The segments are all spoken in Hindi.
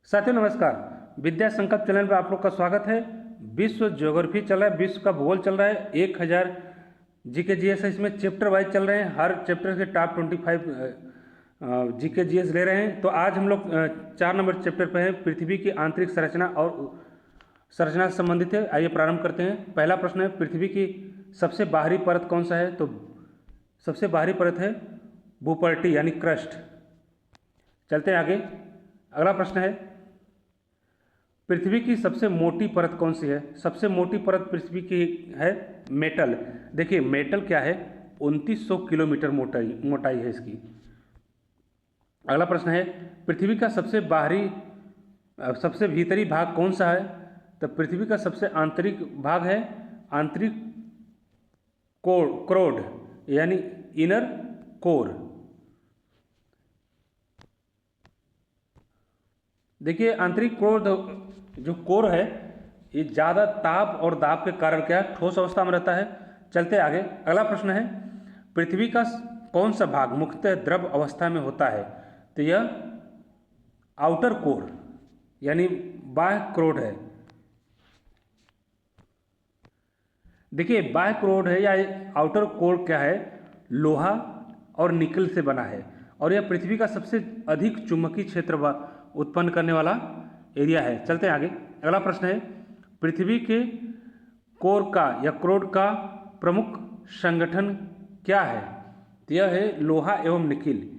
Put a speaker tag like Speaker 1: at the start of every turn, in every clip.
Speaker 1: साथियों नमस्कार। विद्या संकल्प चैनल पर आप लोग का स्वागत है। विश्व ज्योग्राफी चल रहा है, विश्व का भूगोल चल रहा है। 1000 जीके जीएस है, इसमें चैप्टर वाइज चल रहे हैं। हर चैप्टर के टॉप 25 जीके जीएस ले रहे हैं। तो आज हम लोग 4 नंबर चैप्टर पर हैं, पृथ्वी की आंतरिक संरचना और संरचना से संबंधित है। आइए प्रारंभ करते हैं। पहला प्रश्न है, पृथ्वी की सबसे बाहरी परत कौन सा है? तो सबसे बाहरी परत है भूपर्टी यानी क्रस्ट। चलते हैं आगे। अगला प्रश्न है, पृथ्वी की सबसे मोटी परत कौन सी है? सबसे मोटी परत पृथ्वी की है मेटल। देखिए मेटल क्या है, 2900 किलोमीटर मोटाई है इसकी। अगला प्रश्न है, पृथ्वी का सबसे भीतरी भाग कौन सा है? तो पृथ्वी का सबसे आंतरिक भाग है आंतरिक क्रोड यानी इनर कोर। देखिए आंतरिक कोर जो कोर है ये ज़्यादा ताप और दाब के कारण क्या ठोस अवस्था में रहता है। चलते आगे। अगला प्रश्न है, पृथ्वी का कौन सा भाग मुख्यतः द्रव अवस्था में होता है? तो यह आउटर कोर यानी बाह्य क्रोड है। देखिए बाह्य क्रोड है या आउटर कोर क्या है, लोहा और निकल से बना है और यह पृथ्वी का सबसे अधिक चुंबकीय क्षेत्र उत्पन्न करने वाला एरिया है। चलते हैं आगे। अगला प्रश्न है, पृथ्वी के कोर का या क्रोड का प्रमुख संगठन क्या है? तो यह है लोहा एवं निकिल।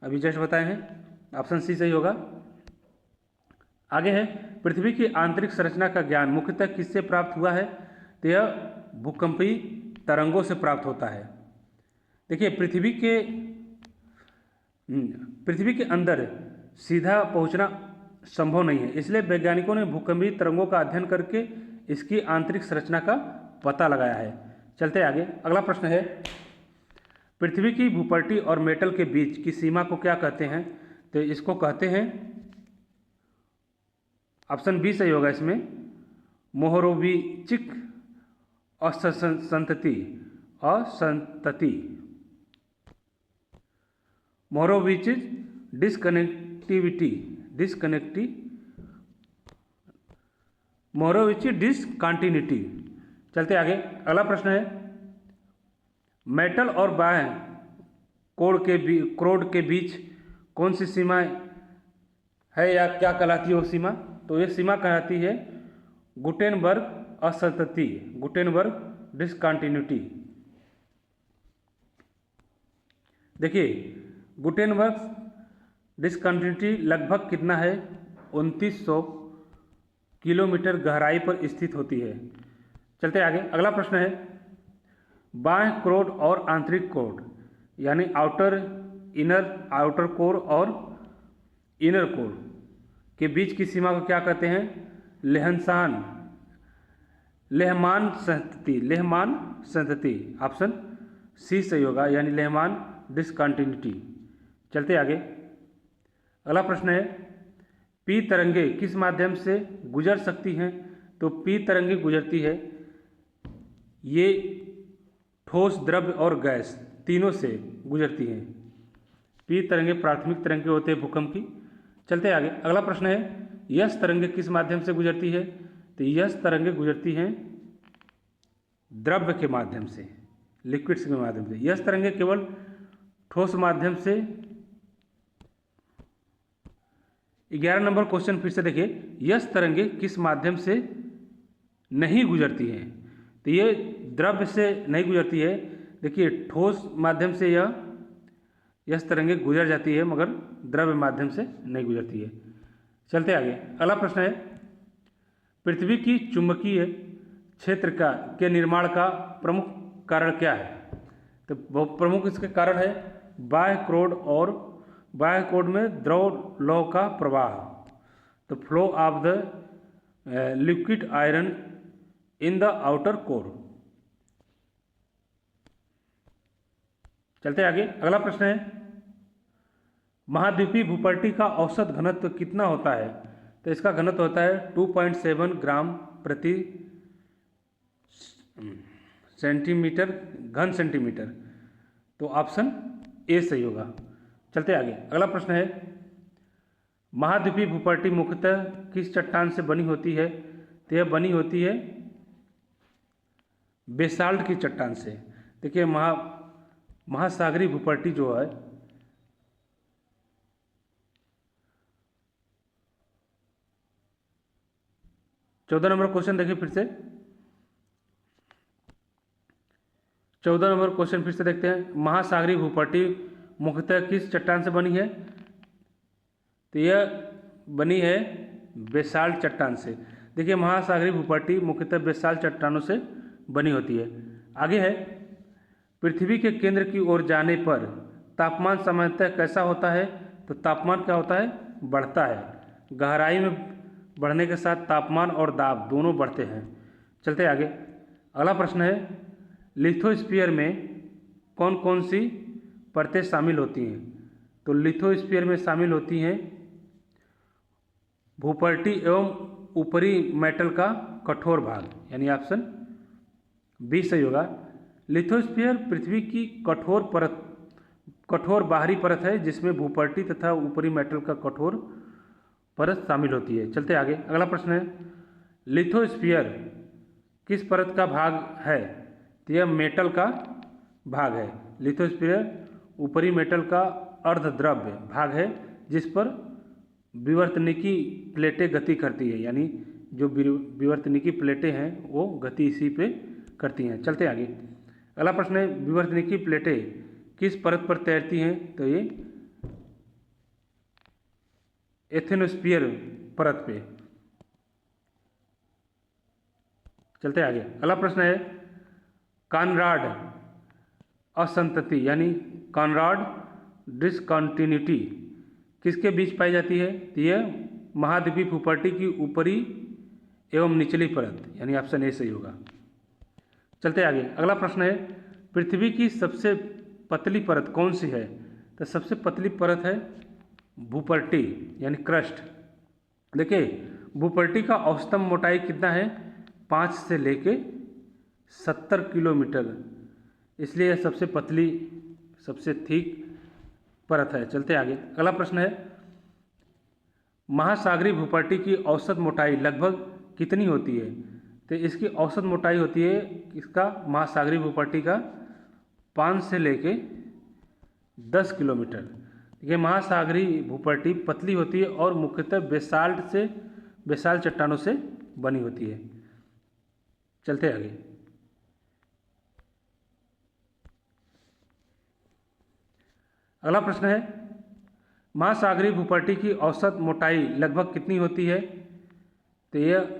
Speaker 1: अभी जस्ट बताए हैं, ऑप्शन सी सही होगा। आगे है, पृथ्वी की आंतरिक संरचना का ज्ञान मुख्यतः किससे प्राप्त हुआ है? तो यह भूकंपीय तरंगों से प्राप्त होता है। देखिए पृथ्वी के अंदर सीधा पहुंचना संभव नहीं है, इसलिए वैज्ञानिकों ने भूकंपीय तरंगों का अध्ययन करके इसकी आंतरिक संरचना का पता लगाया है। चलते आगे। अगला प्रश्न है, पृथ्वी की भूपर्टी और मेटल के बीच की सीमा को क्या कहते हैं? तो इसको कहते हैं, ऑप्शन बी सही होगा इसमें, मोहरोविचिक असंतति। मोहरोविचिक डिसकंटिन्यूटी। चलते आगे। अगला प्रश्न है, मेटल और बाह्य क्रोड के बीच कौन सी सीमा है या क्या कहलाती है वो सीमा? तो ये सीमा कहलाती है गुटेनबर्ग असंतति, गुटेनबर्ग डिसकंटिन्यूटी। देखिए गुटेनबर्ग डिसकंटिन्यूटी लगभग कितना है, 2900 किलोमीटर गहराई पर स्थित होती है। चलते आगे। अगला प्रश्न है, बाह्य क्रोड और आंतरिक क्रोड यानी आउटर कोर और इनर कोर के बीच की सीमा को क्या कहते हैं? लेहमान संतति। ऑप्शन सी सही होगा यानी लेहमान डिसकंटिन्यूटी। चलते आगे। अगला प्रश्न है, पी तरंगे किस माध्यम से गुजर सकती हैं? तो पी तरंगे गुजरती है, ये ठोस, द्रव्य और गैस तीनों से गुजरती हैं। पी तरंगे प्राथमिक तरंगे होते हैं भूकंप की। चलते आगे। अगला प्रश्न है, यस तरंगे किस माध्यम से गुजरती है? तो यस तरंगे गुजरती हैं द्रव्य के माध्यम से, लिक्विड्स के माध्यम से। यस तरंगे केवल ठोस माध्यम से। 11 नंबर क्वेश्चन फिर से देखिए, यस तरंगे किस माध्यम से नहीं गुजरती हैं? तो ये द्रव्य से नहीं गुजरती है। देखिए ठोस माध्यम से यस तरंगे गुजर जाती है मगर द्रव्य माध्यम से नहीं गुजरती है। चलते आगे। अगला प्रश्न है, पृथ्वी की चुंबकीय क्षेत्र के निर्माण का प्रमुख कारण क्या है? तो प्रमुख इसके कारण है बाह्य क्रोड में द्रव लौह का प्रवाह, तो flow of the liquid iron in the outer core. चलते आगे। अगला प्रश्न है, महाद्वीपीय भूपर्टी का औसत घनत्व कितना होता है? तो इसका घनत्व होता है 2.7 ग्राम प्रति घन सेंटीमीटर। तो ऑप्शन ए सही होगा। चलते आगे। अगला प्रश्न है, महाद्वीपीय भूपर्टी मुख्यतः किस चट्टान से बनी होती है? तो यह बनी होती है बेसाल्ट की चट्टान से। देखिए महासागरीय भूपर्टी जो है चौदह नंबर क्वेश्चन देखिए फिर से। 14 नंबर क्वेश्चन फिर से देखते हैं। महासागरीय भूपर्टी मुख्यतः किस चट्टान से बनी है? तो यह बनी है बेसाल्ट चट्टान से। देखिए महासागरीय भूपर्टी मुख्यतः बेसाल्ट चट्टानों से बनी होती है। आगे है, पृथ्वी के केंद्र की ओर जाने पर तापमान सामान्यतः कैसा होता है? तो तापमान क्या होता है? बढ़ता है। गहराई में बढ़ने के साथ तापमान और दाब दोनों बढ़ते हैं। चलते आगे। अगला प्रश्न है, लिथोस्फीयर में कौन कौन सी परतें शामिल होती हैं? तो लिथोस्फीयर में शामिल होती हैं भूपर्टी एवं ऊपरी मेटल का कठोर भाग, यानी ऑप्शन बी सही होगा। लिथोस्फीयर पृथ्वी की कठोर बाहरी परत है जिसमें भूपर्टी तथा ऊपरी मेटल का कठोर परत शामिल होती है। चलते आगे। अगला प्रश्न है, लिथोस्फीयर किस परत का भाग है? तो यह मेटल का भाग है। लिथोस्फीयर ऊपरी मेटल का अर्धद्रव्य भाग है जिस पर विवर्तनिकी प्लेटें गति करती है, यानी जो विवर्तनिकी प्लेटें हैं वो गति इसी पे करती हैं। चलते आगे। अगला प्रश्न है, विवर्तनिकी प्लेटें किस परत पर तैरती हैं? तो ये एथेनोस्फीयर परत पे। चलते आगे। अगला प्रश्न है, कॉनराड असंतति यानी कॉनराड डिसकंटिन्यूटी किसके बीच पाई जाती है? तो यह महाद्वीपीय भूपर्टी की ऊपरी एवं निचली परत, यानी ऑप्शन ए सही होगा। चलते आगे। अगला प्रश्न है, पृथ्वी की सबसे पतली परत कौन सी है? तो सबसे पतली परत है भूपर्टी यानी क्रस्ट। देखिए भूपर्टी का औसतन मोटाई कितना है? 5 से लेके 70 किलोमीटर, इसलिए यह सबसे पतली सबसे थिक परत है। चलते आगे। अगला प्रश्न है, महासागरीय भूपर्टी की औसत मोटाई लगभग कितनी होती है? तो इसकी औसत मोटाई होती है इसका महासागरीय भूपर्टी का 5 से लेके 10 किलोमीटर। ये महासागरीय भूपर्टी पतली होती है और मुख्यतः बेसाल्ट चट्टानों से बनी होती है। चलते आगे। अगला प्रश्न है, महासागरीय भूपर्टी की औसत मोटाई लगभग कितनी होती है? तो यह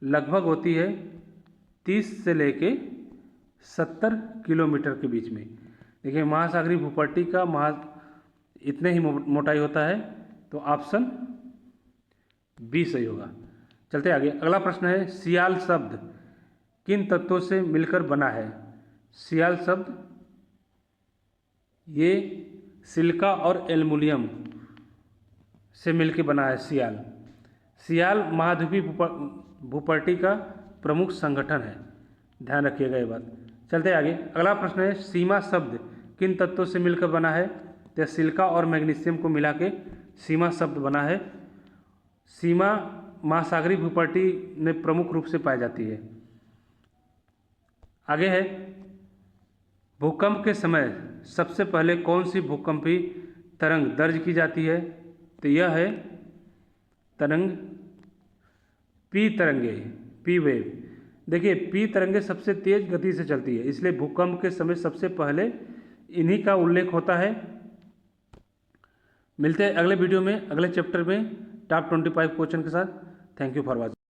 Speaker 1: लगभग होती है 30 से लेके 70 किलोमीटर के बीच में। देखिए महासागरीय भूपर्टी का इतने ही मोटाई होता है, तो ऑप्शन बी सही होगा। चलते आगे। अगला प्रश्न है, सियाल शब्द किन तत्वों से मिलकर बना है? सियाल शब्द ये सिलिका और एल्युमिनियम से मिलकर बना है। सियाल महाद्वीपीय भूपर्टी का प्रमुख संगठन है, ध्यान रखिएगा ये बात। चलते आगे। अगला प्रश्न है, सीमा शब्द किन तत्वों से मिलकर बना है? तो सिलिका और मैग्नीशियम को मिला के सीमा शब्द बना है। सीमा महासागरीय भूपर्टी में प्रमुख रूप से पाई जाती है। आगे है, भूकंप के समय सबसे पहले कौन सी भूकंपीय तरंग दर्ज की जाती है? तो यह है तरंग पी वेव। देखिए पी तरंगे सबसे तेज गति से चलती है, इसलिए भूकंप के समय सबसे पहले इन्हीं का उल्लेख होता है। मिलते हैं अगले वीडियो में, अगले चैप्टर में टॉप 25 क्वेश्चन के साथ। Thank you for watching.